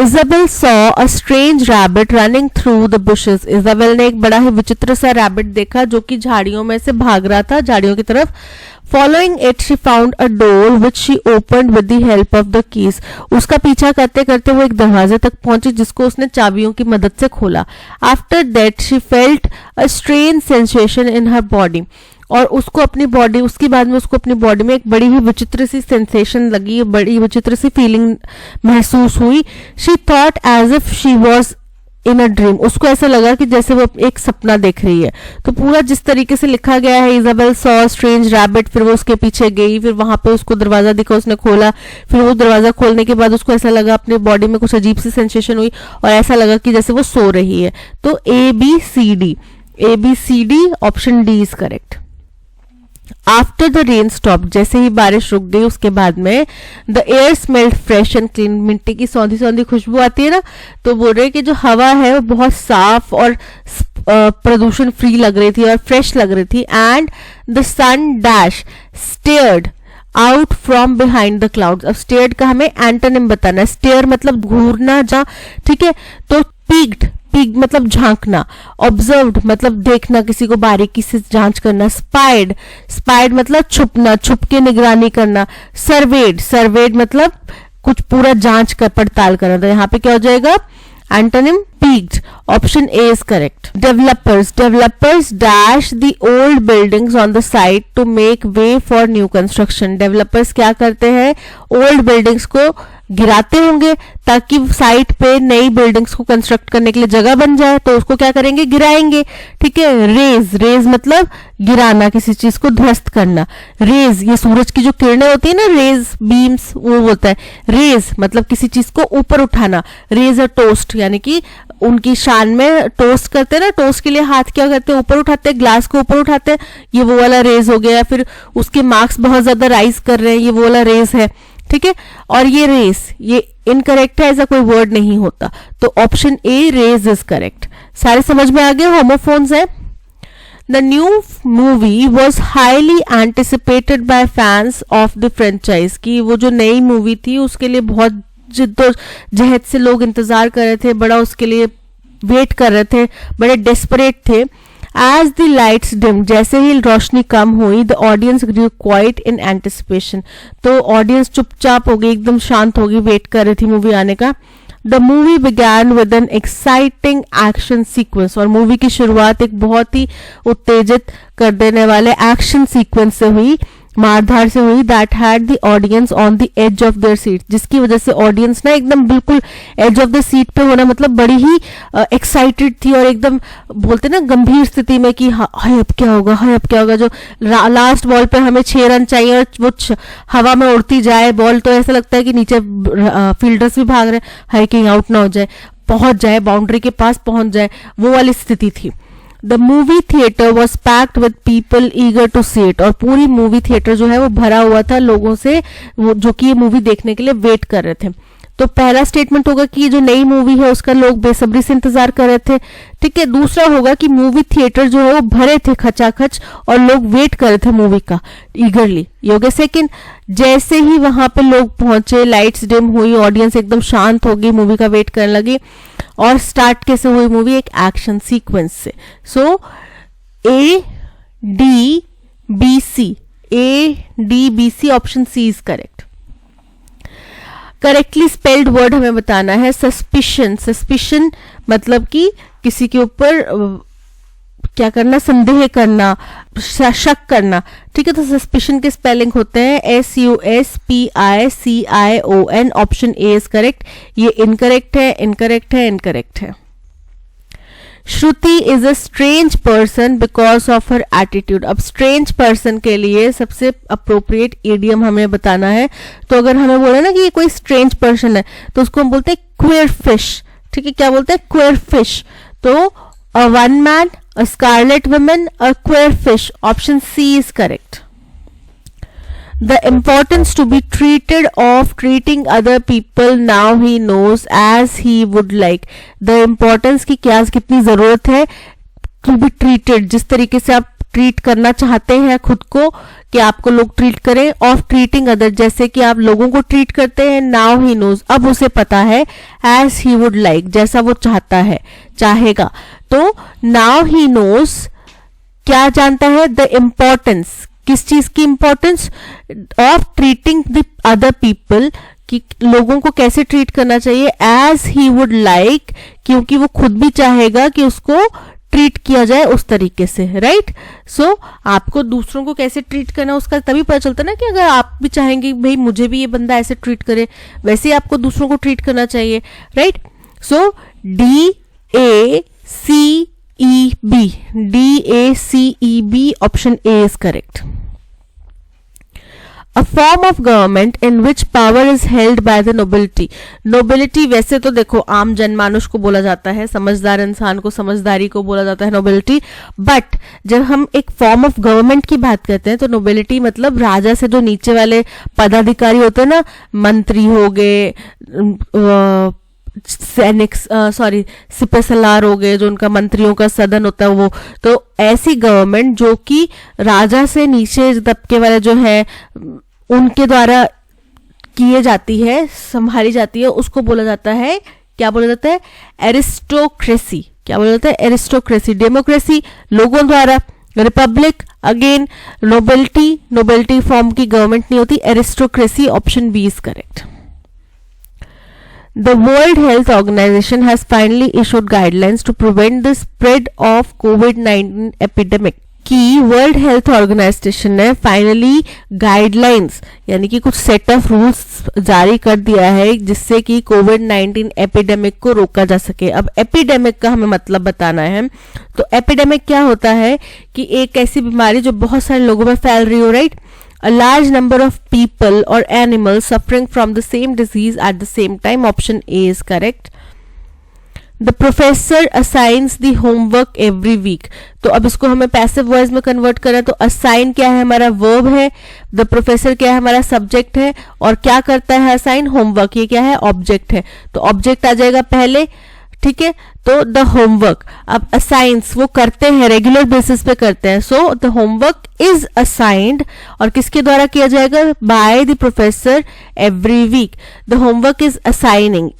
Isabel saw a strange rabbit running through the bushes. Isabel ने एक बड़ा ही विचित्र सा रैबिट देखा जो कि झाड़ियों में से भाग रहा था, झाड़ियों की तरफ. Following it she found a door which she opened with the help of the keys. उसका पीछा करते करते वो एक दरवाजे तक पहुंची जिसको उसने चाबियों की मदद से खोला. After that she felt a strange sensation in her body. और उसको अपनी बॉडी, उसके बाद में उसको अपनी बॉडी में एक बड़ी ही विचित्र सी सेंसेशन लगी, बड़ी विचित्र सी फीलिंग महसूस हुई. She thought as if she was in a dream. उसको ऐसा लगा कि जैसे वो एक सपना देख रही है. तो पूरा जिस तरीके से लिखा गया है, इजाबेल सॉ स्ट्रेंज रैबिट, फिर वो उसके पीछे गई, फिर वहां पे उसको दरवाजा दिखा, उसने खोला, फिर वो दरवाजा खोलने के बाद उसको ऐसा लगा, अपनी बॉडी में कुछ अजीब सी सेंसेशन हुई, और ऐसा लगा कि जैसे वो सो रही है. तो A B C D, option D is correct. After the rain stop, जैसे ही बारिश रुक गई उसके बाद में the air smelled fresh and clean. मिट्टी की सौंधी सौंधी खुशबू आती है ना, तो बोल रहे कि जो हवा है वो बहुत साफ और प्रदूषण फ्री लग रही थी और फ्रेश लग रही थी. And the sun dash stared out from behind the clouds. अब स्टेयर्ड का हमें एंटोनिम बताना है. स्टेयर मतलब घूरना, जा, ठीक है. तो पीक्ड मतलब झांकना, ऑब्जर्व्ड मतलब देखना, किसी को बारीकी से जांच करना. स्पाइड मतलब छुपना, छुप के निगरानी करना. सर्वेड मतलब कुछ पूरा जांच कर पड़ताल करना. तो यहाँ पे क्या हो जाएगा, antonym peeked. Option A is correct. Developers dash the old buildings on the site to make way for new construction. Developers क्या करते हैं, ओल्ड बिल्डिंग्स को गिराते होंगे ताकि साइट पे नई बिल्डिंग्स को कंस्ट्रक्ट करने के लिए जगह बन जाए, तो उसको क्या करेंगे, गिराएंगे। ठीक है, रेज, रेज मतलब गिराना, किसी चीज को ध्वस्त करना। रेज, ये सूरज की जो किरणें होती है ना, रेज, बीम्स, वो बोलता है। रेज मतलब किसी चीज को ऊपर उठाना। रेज अ टोस्ट, यानी कि उनकी शान में टोस्ट करते हैं ना, टोस्ट के लिए हाथ क्या करते हैं, ऊपर उठाते हैं, ग्लास को ऊपर उठाते हैं, ये वो वाला रेज हो गया। फिर उसके मार्क्स बहुत ज्यादा राइज कर रहे हैं, ये वो वाला रेज है। ठीक है, और ये रेस, ये इनकरेक्ट है, ऐसा कोई वर्ड नहीं होता, तो option A raze is correct. सारे समझ में आ गए, होमोफोन्स है। The new movie was highly anticipated by fans of the franchise, की वो जो नई मूवी थी उसके लिए बहुत जिद्दोजहद से लोग इंतजार कर रहे थे, बड़ा उसके लिए वेट कर रहे थे, बड़े डेस्परेट थे। एज द लाइट्स डिम, जैसे ही रोशनी कम हुई, the audience grew quiet in anticipation, तो ऑडियंस चुपचाप हो गई, एकदम शांत हो गई, वेट कर रही थी मूवी आने का। The movie began with an exciting action sequence, और मूवी की शुरुआत एक बहुत ही उत्तेजित कर देने वाले एक्शन सीक्वेंस से हुई, मारधार से हुई। That had the audience on the edge of their seat, जिसकी वजह से ऑडियंस ना एकदम बिल्कुल एज ऑफ द सीट पे होना, मतलब बड़ी ही एक्साइटेड थी और एकदम बोलते ना गंभीर स्थिति में कि हाय अब क्या होगा, हाय अब क्या होगा। जो लास्ट बॉल पे हमें 6 रन चाहिए और वो हवा में उड़ती जाए बॉल, तो ऐसा लगता है कि नीचे फील्डर्स भी भाग रहे हैं, हाय कहीं आउट ना हो जाए, पहुंच जाए, बाउंड्री के पास पहुंच जाए, वो वाली स्थिति थी। The movie theatre was packed with people eager to see it, और पूरी मूवी थिएटर जो है वो भरा हुआ था लोगों से, वो जो कि ये मूवी देखने के लिए वेट कर रहे थे। तो पहला स्टेटमेंट होगा कि ये जो नई मूवी है उसका लोग बेसब्री से इंतजार कर रहे थे। ठीक है, दूसरा होगा कि मूवी थिएटर जो है वो भरे थे खचाखच और लोग वेट कर रहे थे मूवी का ईगरली, ये हो गया सेकेंड। जैसे ही वहां पे लोग पहुंचे, लाइट्स डिम हुई, ऑडियंस एकदम शांत हो गई, मूवी का वेट करने लगी। और स्टार्ट कैसे हुई मूवी, एक एक्शन सीक्वेंस से। So A D B C, A D B C, option C is correct. Correctly spelled word हमें बताना है सस्पिशन। सस्पिशन मतलब कि किसी के ऊपर क्या करना, संदेह करना, शक करना। ठीक है, तो सस्पिशन के स्पेलिंग होते हैं SUSPICION, option A is correct. ये इनकरेक्ट है, इनकरेक्ट है, इनकरेक्ट है। Shruti is a strange person because of her attitude. अब स्ट्रेंज पर्सन के लिए सबसे अप्रोप्रिएट इडियम हमें बताना है, तो अगर हमें बोले ना कि ये कोई स्ट्रेंज पर्सन है, तो उसको हम बोलते हैं क्वेयर फिश। ठीक है, क्या बोलते हैं, क्वेयर फिश। तो a one man, a scarlet woman, a queer fish, option C is correct. The importance to be treated of treating other people now he knows as he would like. The importance की क्या कितनी जरूरत है to be treated, जिस तरीके से आप treat करना चाहते हैं खुद को कि आपको लोग ट्रीट करें, ऑफ ट्रीटिंग अदर, जैसे कि आप लोगों को ट्रीट करते हैं। नाउ ही नोज, अब उसे पता है। एज ही वुड लाइक, जैसा वो चाहता है, चाहेगा। तो नाउ ही नोज क्या जानता है, द इम्पोर्टेंस, किस चीज की importance, of treating the other people, कि लोगों को कैसे ट्रीट करना चाहिए। एज ही वुड लाइक, क्योंकि वो खुद भी चाहेगा कि उसको ट्रीट किया जाए उस तरीके से, राइट। सो आपको दूसरों को कैसे ट्रीट करना उसका तभी पता चलता है ना, कि अगर आप भी चाहेंगे भाई मुझे भी ये बंदा ऐसे ट्रीट करे, वैसे ही आपको दूसरों को ट्रीट करना चाहिए, right. So DACEB, option A is correct. A form of government in which power is held by the nobility. Nobility वैसे तो देखो आम जनमानुष को बोला जाता है, समझदार इंसान को, समझदारी को बोला जाता है nobility, बट जब हम एक फॉर्म ऑफ गवर्नमेंट की बात करते हैं तो nobility मतलब राजा से जो नीचे वाले पदाधिकारी होते हैं ना, मंत्री हो गए, सैनिक, सिपह सलार हो गए, जो उनका मंत्रियों का सदन होता है वो, तो ऐसी गवर्नमेंट जो कि राजा से नीचे तबके वाले जो है उनके द्वारा किए जाती है, संभाली जाती है, उसको बोला जाता है, क्या बोला जाता है, एरिस्टोक्रेसी। क्या बोला जाता है, एरिस्टोक्रेसी। डेमोक्रेसी लोगों द्वारा, republic again nobility, nobility form की गवर्नमेंट नहीं होती, aristocracy, option B is correct. The World Health Organization has finally issued guidelines to prevent the spread of COVID-19 epidemic. कि वर्ल्ड हेल्थ ऑर्गेनाइजेशन ने finally guidelines यानी कि कुछ set of rules जारी कर दिया है जिससे कि कोविड-19 एपिडेमिक को रोका जा सके। अब एपिडेमिक का हमें मतलब बताना है। तो एपिडेमिक क्या होता है कि एक ऐसी बीमारी जो बहुत सारे लोगों में फैल रही हो, right? A large number of people or animals suffering from the same disease at the same time. Option A is correct. The professor assigns the homework every week. तो अब इसको हमें पैसिव वॉइस में कन्वर्ट करें तो assign क्या है, हमारा verb है, the professor क्या है, हमारा subject है, और क्या करता है assign, homework, ये क्या है, object है। तो object आ जाएगा पहले, ठीक है? तो द होमवर्क, अब असाइंस वो करते हैं, रेगुलर बेसिस पे करते हैं, so the homework is assigned, और किसके द्वारा किया जाएगा, by the professor every week. The homework is assigning,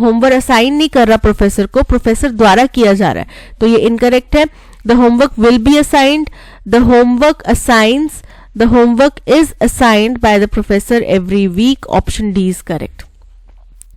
homework assign नहीं कर रहा प्रोफेसर को, प्रोफेसर द्वारा किया जा रहा है, तो ये इनकरेक्ट है। The homework will be assigned, the homework assigns, the homework is assigned by the professor every week. Option D is correct.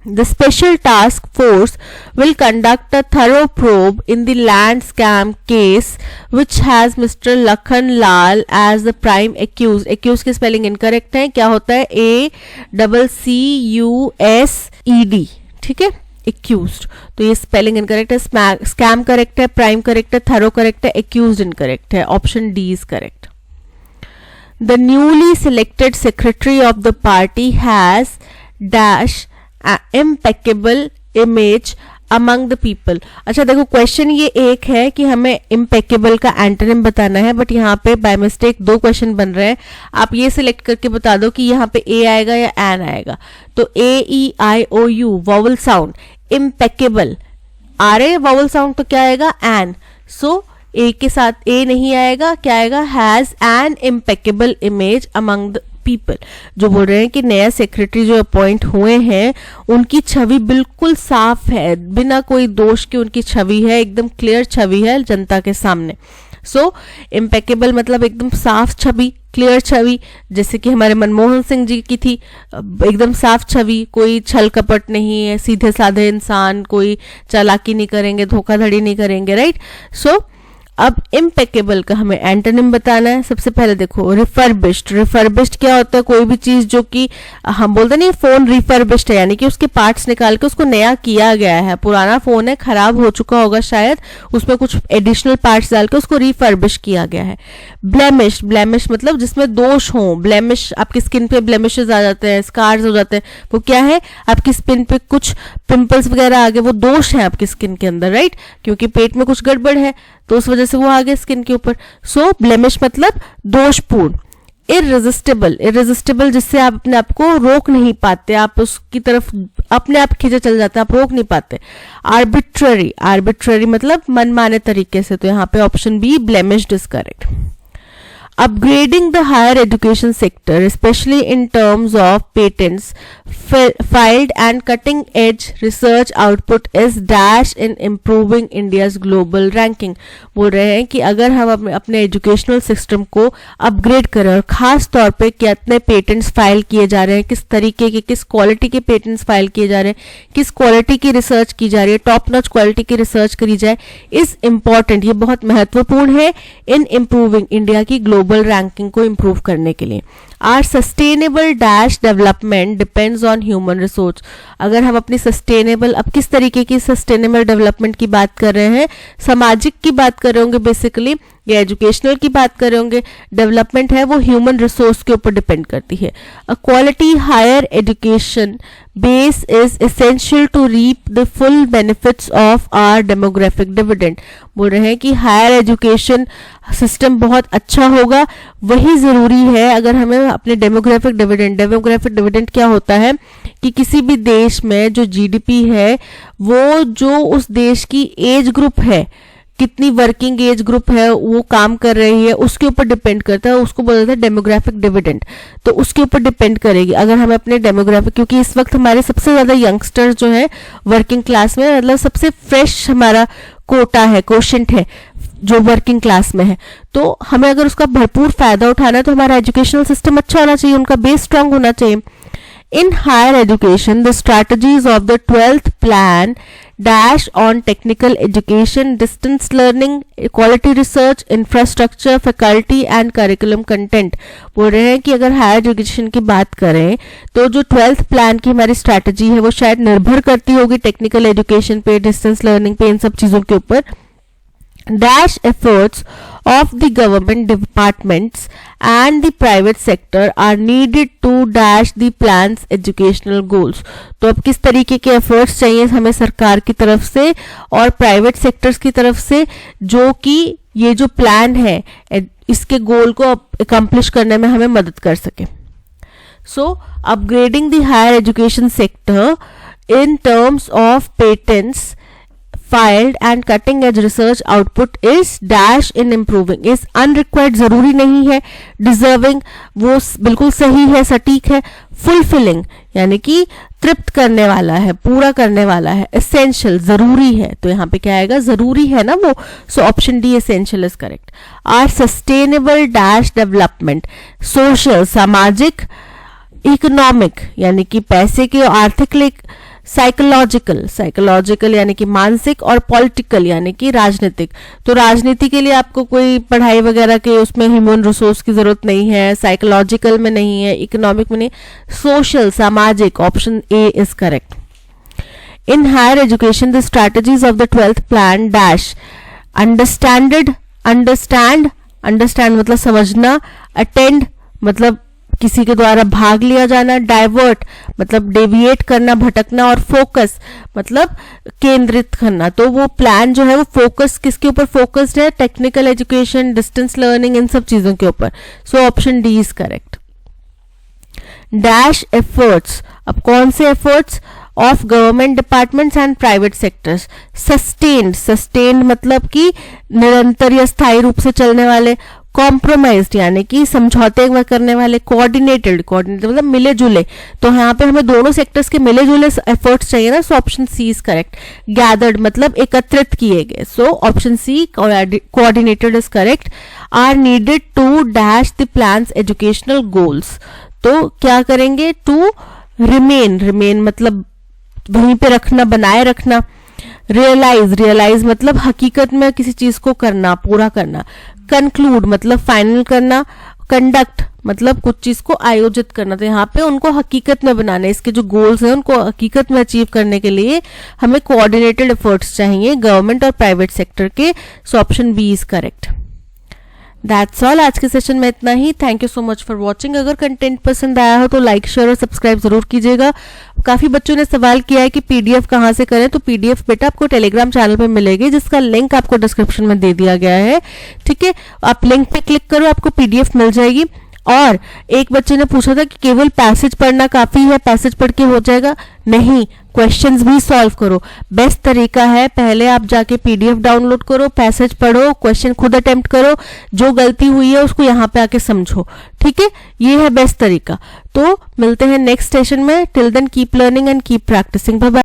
The special task force will conduct a thorough probe in the land scam case which has Mr. Lakhan Lal as the prime accused. Accused की spelling incorrect है, क्या होता है, ACCUSED, ठीक है, accused। तो ये spelling incorrect है, scam correct है, prime correct है, thorough correct है, accused incorrect है। Option D is correct. The newly selected secretary of the party has dash impeccable image among the people। अच्छा देखो, क्वेश्चन ये एक है कि हमें impeccable का एंटोनिम बताना है, बट यहाँ पे बाय मिस्टेक दो क्वेश्चन बन रहे हैं। आप ये सिलेक्ट करके बता दो कि यहाँ पे ए आएगा या एन आएगा। तो AEIOU वॉवल साउंड, impeccable आ रहे वॉवल साउंड, तो क्या आएगा, एन। सो ए के साथ ए नहीं आएगा, क्या आएगा, has an impeccable image among the people. जो बोल रहे हैं कि नया सेक्रेटरी जो अपॉइंट हुए हैं उनकी छवि बिल्कुल साफ है, बिना कोई दोष के उनकी छवि है, एकदम क्लियर छवि है जनता के सामने। सो इम्पेकेबल मतलब एकदम साफ छवि, क्लियर छवि, जैसे कि हमारे मनमोहन सिंह जी की थी, एकदम साफ छवि, कोई छल कपट नहीं है, सीधे साधे इंसान, कोई चालाकी नहीं करेंगे, धोखाधड़ी नहीं करेंगे, राइट? सो अब इम्पेकेबल का हमें एंटोनिम बताना है। सबसे पहले देखो, रिफर्बिश्ड। रिफर्बिश्ड क्या होता है, कोई भी चीज जो कि हम बोलते नहीं, फोन रिफर्बिश्ड है यानी कि उसके पार्ट्स निकाल के उसको नया किया गया है। पुराना फोन है, खराब हो चुका होगा शायद, उसमें कुछ एडिशनल पार्ट्स डाल के उसको रिफर्बिश किया गया है। ब्लेमिश, ब्लेमिश मतलब जिसमें दोष हो, ब्लेमिश आपकी स्किन पे ब्लेमिशेस आ जाते हैं, स्कार्स हो जाते हैं, वो क्या है, आपकी स्किन पे कुछ पिंपल्स वगैरह आ गए, वो दोष है आपकी स्किन के अंदर, राइट? क्योंकि पेट में कुछ गड़बड़ है तो उस वजह से वो आ गए स्किन के ऊपर। सो ब्लेमिश मतलब दोषपूर्ण। इररेजिस्टिबल, इररेजिस्टिबल जिससे आप अपने आप को रोक नहीं पाते, आप उसकी तरफ अपने आप खींचे चल जाते हैं, आप रोक नहीं पाते। आर्बिट्ररी, आर्बिट्ररी मतलब मनमाने तरीके से, तो यहाँ पे option B blemished is correct. Upgrading the higher education sector, especially in terms of patents filed and cutting-edge research output, is dash in improving India's global ranking। बोल रहे हैं कि अगर हम अपने एजुकेशनल सिस्टम को अपग्रेड करें, और खास तौर पे कितने पेटेंट्स फाइल किए जा रहे हैं, किस तरीके के, किस क्वालिटी के पेटेंट्स फाइल किए जा रहे हैं, किस क्वालिटी की रिसर्च की जा रही है, टॉप नॉच क्वालिटी की रिसर्च करी जाए, इज इम्पॉर्टेंट, ये बहुत महत्वपूर्ण है इन इम्प्रूविंग इंडिया की ग्लोबल रैंकिंग को इंप्रूव करने के लिए। Our sustainable dash development depends on human resource. अगर हम अपनी सस्टेनेबल, अब किस तरीके की सस्टेनेबल डेवलपमेंट की बात कर रहे हैं, सामाजिक की बात कर रहे होंगे बेसिकली, या एजुकेशनल की बात कर रहे होंगे, डेवलपमेंट है वो ह्यूमन रिसोर्स के ऊपर डिपेंड करती है। A quality higher education base is essential to reap the full benefits of our demographic dividend. बोल रहे हैं कि हायर एजुकेशन सिस्टम बहुत अच्छा होगा, वही जरूरी है अगर हमें अपने डेमोग्राफिक डिविडेंड, डेमोग्राफिक डिविडेंड क्या होता है कि किसी भी देश में जो जीडीपी है वो जो उस देश की एज ग्रुप है, कितनी वर्किंग एज ग्रुप है वो काम कर रही है, उसके ऊपर डिपेंड करता है, उसको बोलते हैं डेमोग्राफिक डिविडेंड। तो उसके ऊपर डिपेंड करेगी अगर हमें अपने डेमोग्राफिक, क्योंकि इस वक्त हमारे सबसे ज्यादा यंगस्टर्स जो है वर्किंग क्लास में, मतलब सबसे फ्रेश हमारा कोटा है, कोशेंट है जो वर्किंग क्लास में है, तो हमें अगर उसका भरपूर फायदा उठाना है तो हमारा एजुकेशनल सिस्टम अच्छा होना चाहिए, उनका बेस स्ट्रांग होना चाहिए। In higher education, the strategies of the 12th plan dash on technical education, distance learning, quality research, infrastructure, faculty and curriculum content. बोल रहे हैं कि अगर हायर एजुकेशन की बात करें तो जो 12th प्लान की हमारी स्ट्रैटेजी है वो शायद निर्भर करती होगी टेक्निकल एजुकेशन पे, डिस्टेंस लर्निंग पे, इन सब चीजों के ऊपर। Dash efforts of the government departments and the private sector are needed to dash the plan's educational goals। तो अब किस तरीके के एफर्ट्स चाहिए हमें सरकार की तरफ से और प्राइवेट सेक्टर्स की तरफ से, जो कि ये जो प्लान है इसके गोल को अकम्प्लिश करने में हमें मदद कर सके। So upgrading the higher education sector in terms of patents filed and cutting edge research output is dash in improving, is unrequired जरूरी नहीं है, deserving वो बिल्कुल सही है, सटीक है, fulfilling यानी कि तृप्त करने वाला है, पूरा करने वाला है, essential जरूरी है, तो यहाँ पे क्या आएगा, जरूरी है ना वो, so option D essential is correct। Our sustainable dash development, social सामाजिक, इकोनॉमिक यानी कि पैसे के आर्थिक, साइकोलॉजिकल यानी कि मानसिक, और पॉलिटिकल यानी कि राजनीतिक। तो राजनीति के लिए आपको कोई पढ़ाई वगैरह के उसमें ह्यूमन रिसोर्स की जरूरत नहीं है, साइकोलॉजिकल में नहीं है, इकोनॉमिक में नहीं, सोशल सामाजिक, option A is correct. In higher education the strategies of the 12th plan dash understand मतलब समझना, अटेंड मतलब किसी के द्वारा भाग लिया जाना, डाइवर्ट मतलब डेविएट करना, भटकना, और फोकस मतलब केंद्रित करना। तो वो प्लान जो है वो फोकस किसके ऊपर फोकस्ड है, टेक्निकल एजुकेशन, डिस्टेंस लर्निंग, इन सब चीजों के ऊपर, सो option D is correct. Dash efforts, अब कौन से efforts, of government departments and private sectors, sustained मतलब कि निरंतर या स्थायी रूप से चलने वाले, कॉम्प्रोमाइज्ड यानी कि समझौते करने वाले, कोऑर्डिनेटेड मतलब मिले जुले, तो यहाँ पे हमें दोनों सेक्टर्स के मिले जुले एफर्ट्स चाहिए ना, so option C is correct. Gathered मतलब एकत्रित किए गए, so option C coordinated is correct. Are needed to dash the plans educational goals, तो क्या करेंगे, टू रिमेन मतलब वहीं पे रखना, बनाए रखना। रियलाइज मतलब हकीकत में किसी चीज को करना, पूरा करना। कंक्लूड मतलब फाइनल करना। कंडक्ट मतलब कुछ चीज को आयोजित करना, तो यहाँ पे उनको हकीकत में बनाना, इसके जो गोल्स हैं उनको हकीकत में अचीव करने के लिए हमें कोऑर्डिनेटेड एफर्ट्स चाहिए गवर्नमेंट और प्राइवेट सेक्टर के, so option B is correct. That's all, आज के सेशन में इतना ही। Thank you so much for watching. अगर कंटेंट पसंद आया हो तो लाइक, शेयर और सब्सक्राइब जरूर कीजिएगा। काफी बच्चों ने सवाल किया है कि पीडीएफ कहाँ से करें, तो पीडीएफ बेटा आपको टेलीग्राम चैनल पे मिलेगी, जिसका लिंक आपको डिस्क्रिप्शन में दे दिया गया है, ठीक है। आप लिंक पे क्लिक करो, आपको पीडीएफ मिल जाएगी। और एक बच्चे ने पूछा था कि केवल पैसेज पढ़ना काफी है, पैसेज पढ़ के हो जाएगा, नहीं, क्वेश्चंस भी सॉल्व करो। बेस्ट तरीका है, पहले आप जाके पीडीएफ डाउनलोड करो, पैसेज पढ़ो, क्वेश्चन खुद अटेम्प्ट करो, जो गलती हुई है उसको यहाँ पे आके समझो, ठीक है, ये है बेस्ट तरीका। तो मिलते हैं नेक्स्ट सेशन में। Till then keep learning and keep practising. Bye bye.